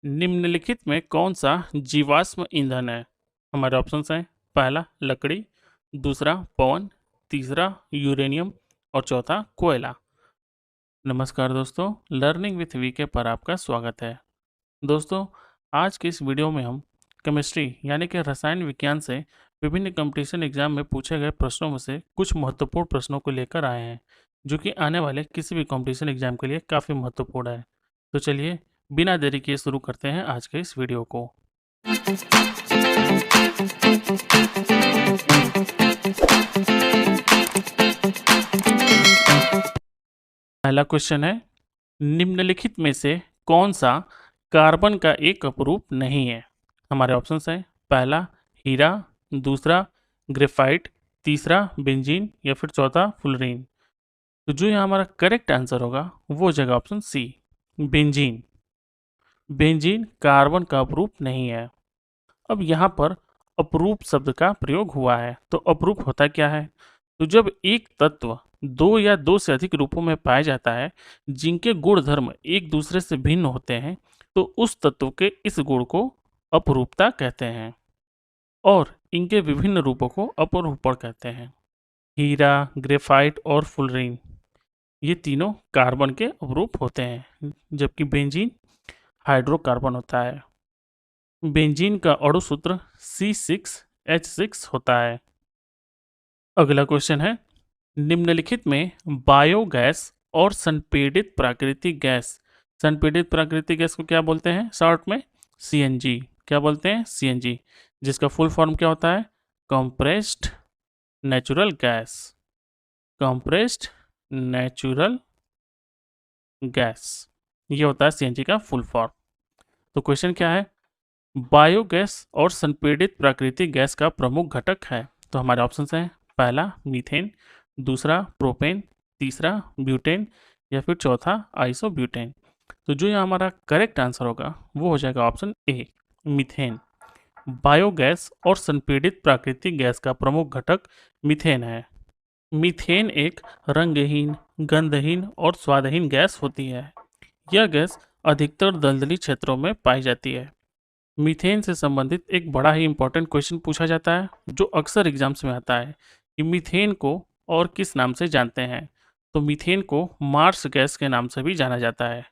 निम्नलिखित में कौन सा जीवाश्म ईंधन है? हमारे ऑप्शंस हैं पहला लकड़ी, दूसरा पवन, तीसरा यूरेनियम और चौथा कोयला। नमस्कार दोस्तों, लर्निंग विथ वीके पर आपका स्वागत है। दोस्तों, आज के इस वीडियो में हम केमिस्ट्री यानी कि रसायन विज्ञान से विभिन्न कंपटीशन एग्जाम में पूछे गए प्रश्नों में से कुछ महत्वपूर्ण प्रश्नों को लेकर आए हैं, जो कि आने वाले किसी भी कंपटीशन एग्जाम के लिए काफ़ी महत्वपूर्ण है। तो चलिए बिना देरी किए शुरू करते हैं आज के इस वीडियो को। पहला क्वेश्चन है, निम्नलिखित में से कौन सा कार्बन का एक अपरूप नहीं है? हमारे ऑप्शंस हैं पहला हीरा, दूसरा ग्रेफाइट, तीसरा बेंजीन या फिर चौथा फुलरीन। तो जो यहाँ हमारा करेक्ट आंसर होगा वो हो जाएगा option C, benzene. Benzene carbon का अपरूप नहीं है। अब यहाँ पर अपरूप शब्द का प्रयोग हुआ है, तो अपरूप होता क्या है? तो जब एक तत्व दो या दो से अधिक रूपों में पाया जाता है जिनके गुण धर्म एक दूसरे से भिन्न होते हैं, तो उस तत्व के इस गुण को अपरूपता कहते हैं और इनके विभिन्न रूपों को अपरूपण कहते हैं। हीरा, ग्रेफाइट और फुलरीन ये तीनों कार्बन के अपरूप होते हैं, जबकि बेंजीन हाइड्रोकार्बन होता है। बेंजीन का अणु सूत्र C6H6 होता है। अगला क्वेश्चन है, निम्नलिखित में बायोगैस और संपीड़ित प्राकृतिक गैस, संपीड़ित प्राकृतिक गैस को क्या बोलते हैं शॉर्ट में? CNG। क्या बोलते हैं? CNG, जिसका फुल फॉर्म क्या होता है? Compressed natural gas. Compressed natural gas, ये होता है CNG का फुल फॉर्म। तो क्वेश्चन क्या है? बायोगैस और संपीड़ित प्राकृतिक गैस का प्रमुख घटक है। तो हमारे ऑप्शंस हैं पहला मीथेन, दूसरा प्रोपेन, तीसरा ब्यूटेन या फिर चौथा आइसोब्यूटेन। तो जो यहाँ हमारा करेक्ट आंसर होगा वो हो जाएगा ऑप्शन ए, मीथेन। बायोगैस और संपीड़ित प्राकृतिक गैस का प्रमुख घटक मीथेन है। मीथेन एक रंगहीन, गंधहीन और स्वादहीन गैस होती है। यह गैस अधिकतर दलदली क्षेत्रों में पाई जाती है। मीथेन से संबंधित एक बड़ा ही इंपॉर्टेंट क्वेश्चन पूछा जाता है जो अक्सर एग्जाम्स में आता है कि मीथेन को और किस नाम से जानते हैं? तो मीथेन को मार्स गैस के नाम से भी जाना जाता है।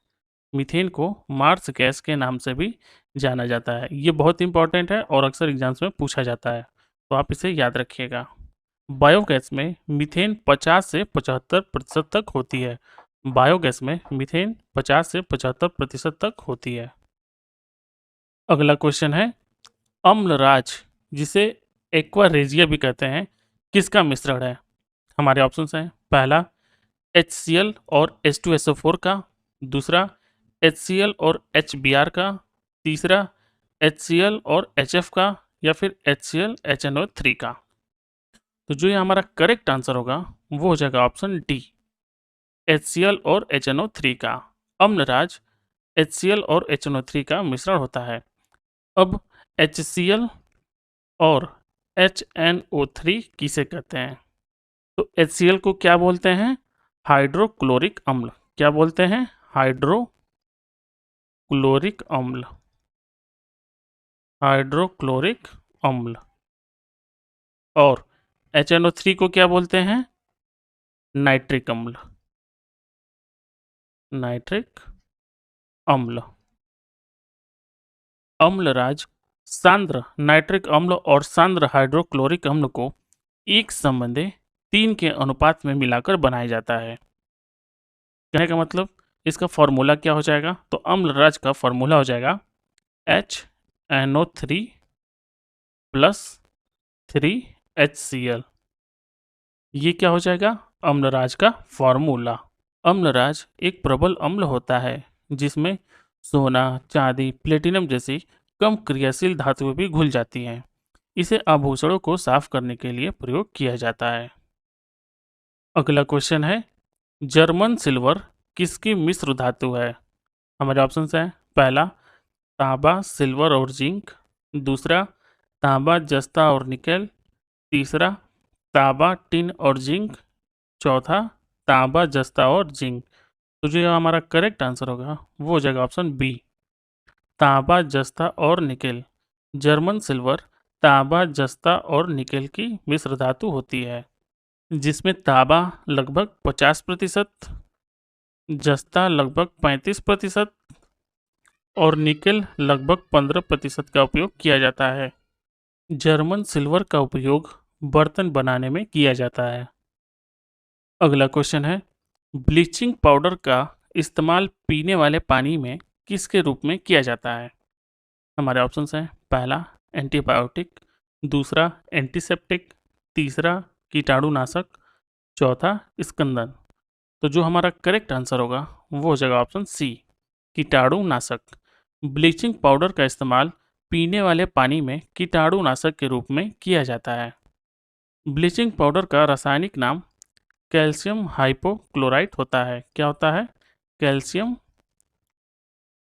मीथेन को मार्स गैस के नाम से भी जाना जाता है। ये बहुत इंपॉर्टेंट है और अक्सर एग्जाम्स में पूछा जाता है, तो आप इसे याद रखिएगा। बायोगैस में मीथेन 50 से 75% तक होती है। बायोगैस में मीथेन 50 से 75% तक होती है। अगला क्वेश्चन है, अम्लराज जिसे एक्वारेजिया भी कहते हैं किसका मिश्रण है? हमारे ऑप्शंस हैं पहला HCl और H2SO4 का, दूसरा HCl और HBr का, तीसरा HCl और HF का या फिर HCl HNO3 का। तो जो ये हमारा करेक्ट आंसर होगा वो हो जाएगा ऑप्शन डी, HCl और HNO3 का। अम्लराज HCl और HNO3 का मिश्रण होता है। अब HCl और HNO3 किसे कहते हैं? तो HCl को क्या बोलते हैं? हाइड्रोक्लोरिक अम्ल। क्या बोलते हैं? हाइड्रोक्लोरिक अम्ल। हाइड्रोक्लोरिक अम्ल। और HNO3 को क्या बोलते हैं? नाइट्रिक अम्ल। नाइट्रिक अम्ल। अम्लराज सांद्र नाइट्रिक अम्ल और सांद्र हाइड्रोक्लोरिक अम्ल को एक संबंधी 3 के अनुपात में मिलाकर बनाया जाता है। कहने का मतलब इसका फॉर्मूला क्या हो जाएगा? तो अम्लराज का फॉर्मूला हो जाएगा HNO3 प्लस 3HCl। ये क्या हो जाएगा? अम्लराज का फॉर्मूला। अम्लराज एक प्रबल अम्ल होता है जिसमें सोना, चांदी, प्लेटिनम जैसी कम क्रियाशील धातुएं भी घुल जाती हैं। इसे आभूषणों को साफ करने के लिए प्रयोग किया जाता है। अगला क्वेश्चन है, जर्मन सिल्वर किसकी मिश्र धातु है? हमारे ऑप्शंस हैं पहला तांबा, सिल्वर और जिंक, दूसरा तांबा, जस्ता और निकेल, तीसरा तांबा, टिन और जिंक, चौथा तांबा, जस्ता और जिंक। तो जो हमारा करेक्ट आंसर होगा वो हो जाएगा ऑप्शन बी, तांबा, जस्ता और निकेल। जर्मन सिल्वर तांबा, जस्ता और निकेल की मिश्र धातु होती है, जिसमें तांबा लगभग 50%, जस्ता लगभग 35% और निकेल लगभग 15% का उपयोग किया जाता है। जर्मन सिल्वर का उपयोग बर्तन बनाने में किया जाता है। अगला क्वेश्चन है, ब्लीचिंग पाउडर का इस्तेमाल पीने वाले पानी में किसके रूप में किया जाता है? हमारे ऑप्शंस हैं, पहला एंटीबायोटिक, दूसरा एंटीसेप्टिक, तीसरा कीटाणुनाशक, चौथा स्कंदन। तो जो हमारा करेक्ट आंसर होगा वो हो जाएगा ऑप्शन सी, कीटाणुनाशक। ब्लीचिंग पाउडर का इस्तेमाल पीने वाले पानी में कीटाणुनाशक के रूप में किया जाता है। ब्लीचिंग पाउडर का रासायनिक नाम कैल्शियम हाइपोक्लोराइट होता है। क्या होता है? कैल्शियम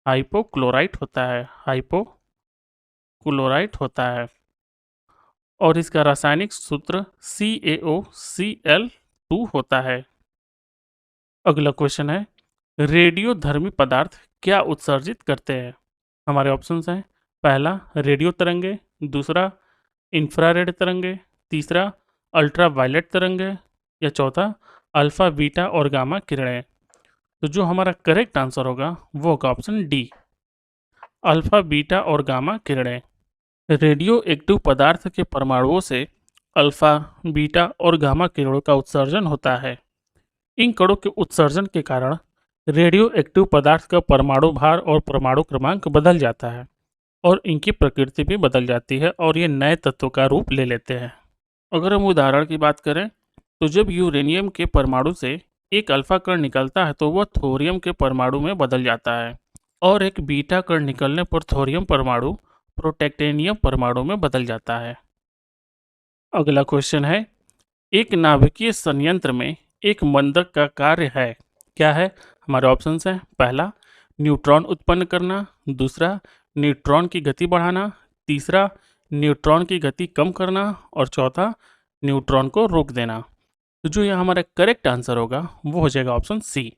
हाइपोक्लोराइट होता है, हाइपोक्लोराइट होता है। और इसका रासायनिक सूत्र CaOCl2 होता है। अगला क्वेश्चन है, रेडियोधर्मी पदार्थ क्या उत्सर्जित करते हैं? हमारे ऑप्शंस हैं, पहला रेडियो तरंगे, दूसरा इंफ्रारेड तरंगे, तीसरा अल्ट्रावायलेट तरंगे या चौथा अल्फा, बीटा और गामा किरणें। तो जो हमारा करेक्ट आंसर होगा वो होगा ऑप्शन डी, अल्फा, बीटा और गामा किरणें। रेडियो एक्टिव पदार्थ के परमाणुओं से अल्फा, बीटा और गामा किरणों का उत्सर्जन होता है। इन कणों के उत्सर्जन के कारण रेडियो एक्टिव पदार्थ का परमाणु भार और परमाणु क्रमांक बदल जाता है और इनकी प्रकृति भी बदल जाती है और ये नए तत्वों का रूप ले लेते हैं। अगर हम उदाहरण की बात करें तो जब यूरेनियम के परमाणु से एक अल्फा कण निकलता है तो वह थोरियम के परमाणु में बदल जाता है और एक बीटा कण निकलने पर थोरियम परमाणु प्रोटेक्टेनियम परमाणु में बदल जाता है। अगला क्वेश्चन है, एक नाभिकीय संयंत्र में एक मंदक का कार्य है। क्या है? हमारे ऑप्शंस हैं, पहला न्यूट्रॉन उत्पन्न करना, दूसरा न्यूट्रॉन की गति बढ़ाना, तीसरा न्यूट्रॉन की गति कम करना और चौथा न्यूट्रॉन को रोक देना। तो जो यहाँ हमारा करेक्ट आंसर होगा वो हो जाएगा ऑप्शन सी,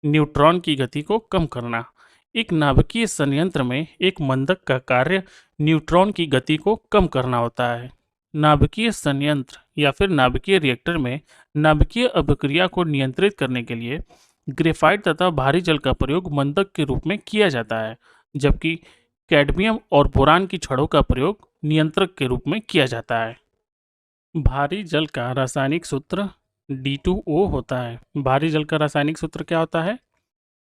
न्यूट्रॉन की गति को कम करना। एक नाभिकीय संयंत्र में एक मंदक का कार्य न्यूट्रॉन की गति को कम करना होता है। नाभिकीय संयंत्र या फिर नाभिकीय रिएक्टर में नाभिकीय अभिक्रिया को नियंत्रित करने के लिए ग्रेफाइट तथा भारी जल का प्रयोग मंदक के रूप में किया जाता है, जबकि कैडमियम और बोरान की छड़ों का प्रयोग नियंत्रक के रूप में किया जाता है। भारी जल का रासायनिक सूत्र D2O होता है। भारी जल का रासायनिक सूत्र क्या होता है?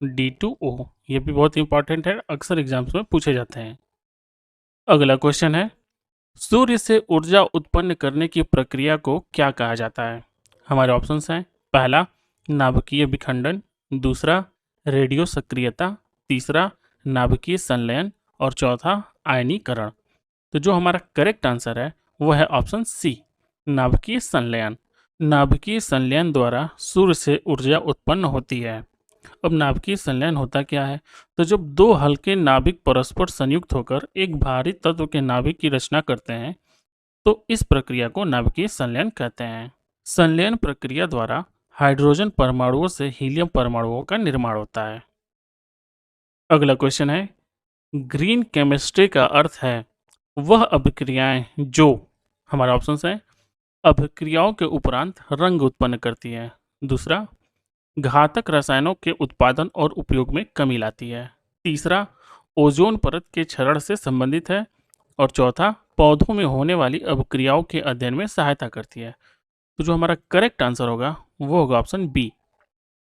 D2O। ये भी बहुत इंपॉर्टेंट है, अक्सर एग्जाम्स में पूछे जाते हैं। अगला क्वेश्चन है, सूर्य से ऊर्जा उत्पन्न करने की प्रक्रिया को क्या कहा जाता है? हमारे ऑप्शंस हैं, पहला नाभिकीय विखंडन, दूसरा रेडियो सक्रियता, तीसरा नाभिकीय संलयन और चौथा आयनीकरण। तो जो हमारा करेक्ट आंसर है वो है ऑप्शन सी, नाभिकीय संलयन। नाभिकीय संलयन द्वारा सूर्य से ऊर्जा उत्पन्न होती है। अब नाभिकीय संलयन होता क्या है? तो जब दो हल्के नाभिक परस्पर संयुक्त होकर एक भारी तत्व के नाभिक की रचना करते हैं तो इस प्रक्रिया को नाभिकीय संलयन कहते हैं। संलयन प्रक्रिया द्वारा हाइड्रोजन परमाणुओं से हीलियम परमाणुओं का निर्माण होता है। अगला क्वेश्चन है, ग्रीन केमिस्ट्री का अर्थ है वह अभिक्रियाएं जो, हमारा ऑप्शंस है, अभिक्रियाओं के उपरांत रंग उत्पन्न करती है, दूसरा घातक रसायनों के उत्पादन और उपयोग में कमी लाती है, तीसरा ओजोन परत के क्षरण से संबंधित है और चौथा पौधों में होने वाली अभिक्रियाओं के अध्ययन में सहायता करती है। तो जो हमारा करेक्ट आंसर होगा वो होगा ऑप्शन बी,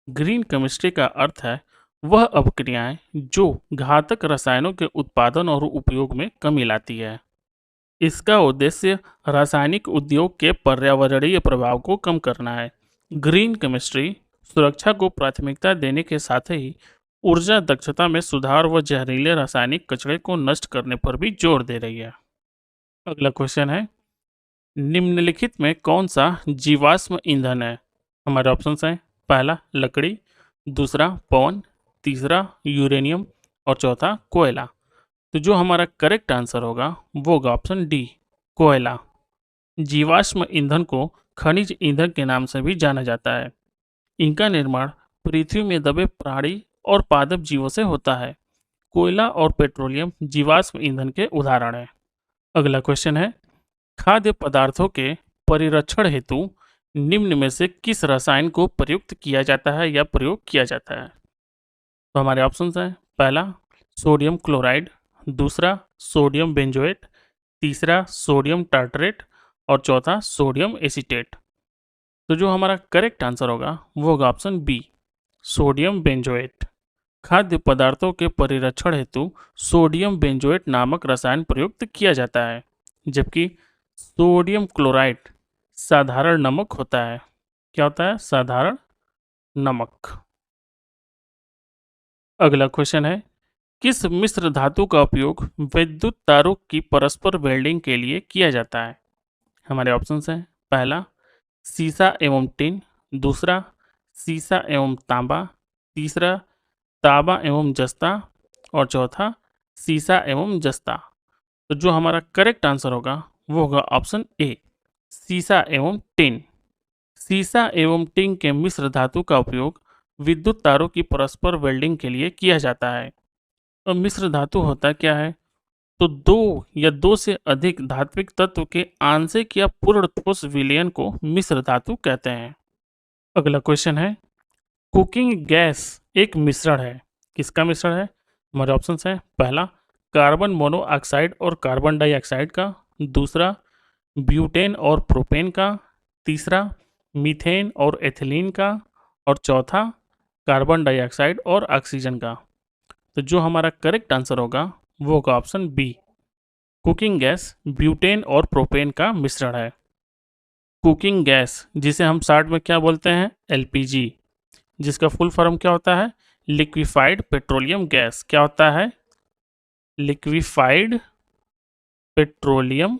ग्रीन केमिस्ट्री का अर्थ है वह अभिक्रियाएं जो घातक रसायनों के उत्पादन और उपयोग में कमी लाती है। इसका उद्देश्य रासायनिक उद्योग के पर्यावरणीय प्रभाव को कम करना है। ग्रीन केमिस्ट्री सुरक्षा को प्राथमिकता देने के साथ ही ऊर्जा दक्षता में सुधार व जहरीले रासायनिक कचरे को नष्ट करने पर भी जोर दे रही है। अगला क्वेश्चन है, निम्नलिखित में कौन सा जीवाश्म ईंधन है? हमारे ऑप्शंस हैं, पहला लकड़ी, दूसरा पवन, तीसरा यूरेनियम और चौथा कोयला। तो जो हमारा करेक्ट आंसर होगा वो होगा ऑप्शन डी, कोयला। जीवाश्म ईंधन को खनिज ईंधन के नाम से भी जाना जाता है। इनका निर्माण पृथ्वी में दबे प्राणी और पादप जीवों से होता है। कोयला और पेट्रोलियम जीवाश्म ईंधन के उदाहरण हैं। अगला क्वेश्चन है, खाद्य पदार्थों के परिरक्षण हेतु निम्न में से किस रसायन को प्रयुक्त किया जाता है या प्रयोग किया जाता है? तो हमारे ऑप्शंस हैं, पहला सोडियम क्लोराइड, दूसरा सोडियम बेंजोएट, तीसरा सोडियम टार्टरेट और चौथा सोडियम एसीटेट। तो जो हमारा करेक्ट आंसर होगा वो होगा ऑप्शन बी, सोडियम बेंजोएट। खाद्य पदार्थों के परिरक्षण हेतु सोडियम बेंजोएट नामक रसायन प्रयुक्त किया जाता है, जबकि सोडियम क्लोराइड साधारण नमक होता है। क्या होता है? साधारण नमक। अगला क्वेश्चन है, किस मिश्र धातु का उपयोग विद्युत तारों की परस्पर वेल्डिंग के लिए किया जाता है? हमारे ऑप्शंस हैं, पहला सीसा एवं टिन, दूसरा सीसा एवं तांबा, तीसरा तांबा एवं जस्ता और चौथा सीसा एवं जस्ता। तो जो हमारा करेक्ट आंसर होगा वो होगा ऑप्शन ए, सीसा एवं टिन। सीसा एवं टिन के मिश्र धातु का उपयोग विद्युत तारों की परस्पर वेल्डिंग के लिए किया जाता है। और मिश्र धातु होता क्या है? तो दो या दो से अधिक धात्विक तत्व के आंशिक या पूर्ण ठोस विलयन को मिश्र धातु कहते हैं। अगला क्वेश्चन है, कुकिंग गैस एक मिश्रण है, किसका मिश्रण है? हमारे ऑप्शंस हैं, पहला कार्बन मोनोऑक्साइड और कार्बन डाइऑक्साइड का, दूसरा ब्यूटेन और प्रोपेन का, तीसरा मीथेन और एथिलीन का और चौथा कार्बन डाइऑक्साइड और ऑक्सीजन का। तो जो हमारा करेक्ट आंसर होगा वो होगा option B, cooking gas butane और प्रोपेन का मिश्रण है। कुकिंग गैस जिसे हम शॉर्ट में क्या बोलते हैं? एलपीजी, जिसका फुल फॉर्म क्या होता है? Liquefied petroleum gas. क्या होता है? लिक्विफाइड पेट्रोलियम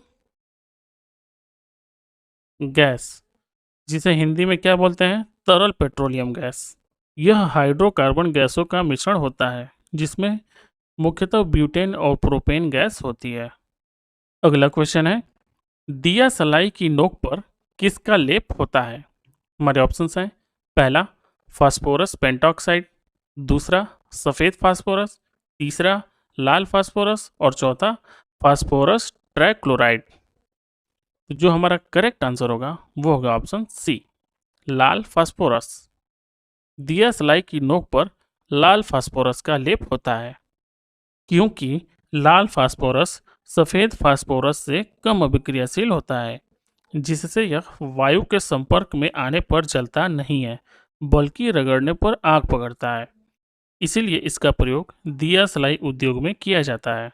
गैस, जिसे हिंदी में क्या बोलते हैं? तरल पेट्रोलियम गैस। यह हाइड्रोकार्बन गैसों का मिश्रण होता है जिसमें मुख्यतः ब्यूटेन और प्रोपेन गैस होती है। अगला क्वेश्चन है, दिया सलाई की नोक पर किसका लेप होता है? हमारे ऑप्शंस हैं, पहला फास्फोरस पेंटॉक्साइड, दूसरा सफ़ेद फास्फोरस, तीसरा लाल फास्फोरस और चौथा फास्फोरस ट्राइक्लोराइड। तो जो हमारा करेक्ट आंसर होगा वो होगा ऑप्शन सी, लाल फास्फोरस। दिया सलाई की नोक पर लाल फास्फोरस का लेप होता है क्योंकि लाल फास्फोरस सफ़ेद फास्फोरस से कम अभिक्रियाशील होता है, जिससे यह वायु के संपर्क में आने पर जलता नहीं है बल्कि रगड़ने पर आग पकड़ता है। इसीलिए इसका प्रयोग दिया सलाई उद्योग में किया जाता है।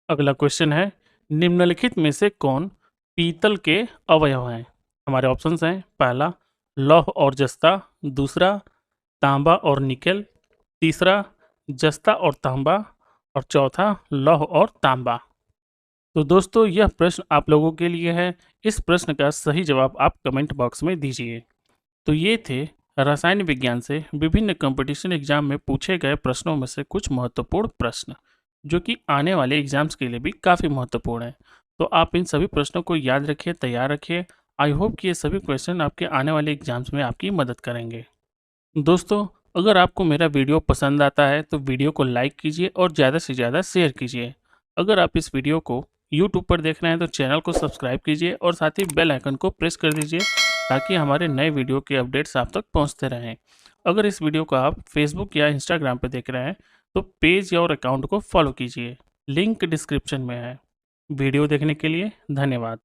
अगला क्वेश्चन है, निम्नलिखित में से कौन पीतल के अवयव हैं? हमारे ऑप्शंस हैं, पहला लौह और जस्ता, दूसरा तांबा और निकेल, तीसरा जस्ता और तांबा और चौथा लौह और तांबा। तो दोस्तों यह प्रश्न आप लोगों के लिए है। इस प्रश्न का सही जवाब आप कमेंट बॉक्स में दीजिए। तो ये थे रसायन विज्ञान से विभिन्न कंपटीशन एग्जाम में पूछे गए प्रश्नों में से कुछ महत्वपूर्ण प्रश्न, जो कि आने वाले एग्जाम्स के लिए भी काफ़ी महत्वपूर्ण है। तो आप इन सभी प्रश्नों को याद रखिए, तैयार रखिए। आई होप कि ये सभी क्वेश्चन आपके आने वाले एग्जाम्स में आपकी मदद करेंगे। दोस्तों अगर आपको मेरा वीडियो पसंद आता है तो वीडियो को लाइक कीजिए और ज़्यादा से ज़्यादा शेयर कीजिए। अगर आप इस वीडियो को यूट्यूब पर देख रहे हैं तो चैनल को सब्सक्राइब कीजिए और साथ ही बेल आइकन को प्रेस कर दीजिए ताकि हमारे नए वीडियो के अपडेट्स आप तक पहुंचते रहें। अगर इस वीडियो को आप फेसबुक या इंस्टाग्राम पर देख रहे हैं तो पेज या और अकाउंट को फॉलो कीजिए, लिंक डिस्क्रिप्शन में है। वीडियो देखने के लिए धन्यवाद।